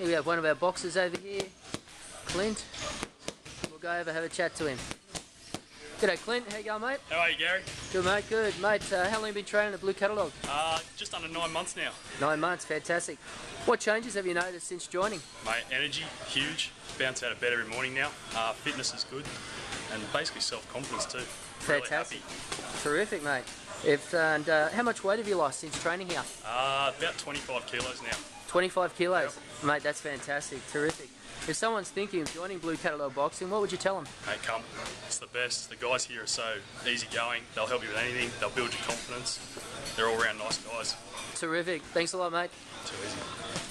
We have one of our boxers over here, Clint. We'll go over have a chat to him. G'day Clint, how you going mate? How are you, Gary? Good mate, good. Mate, how long have you been training at Blue Catalogue? Just under 9 months now. 9 months, fantastic. What changes have you noticed since joining? Mate, energy, huge. Bounce out of bed every morning now. Fitness is good. And basically self-confidence too. Fantastic. Really Terrific mate. How much weight have you lost since training here? About 25 kilos now. 25 kilos? Yep. Mate, that's fantastic, terrific. If someone's thinking of joining Blue Catalogue Boxing, what would you tell them? Hey, come. It's the best. The guys here are so easygoing. They'll help you with anything. They'll build your confidence. They're all around nice guys. Terrific. Thanks a lot, mate. Too easy.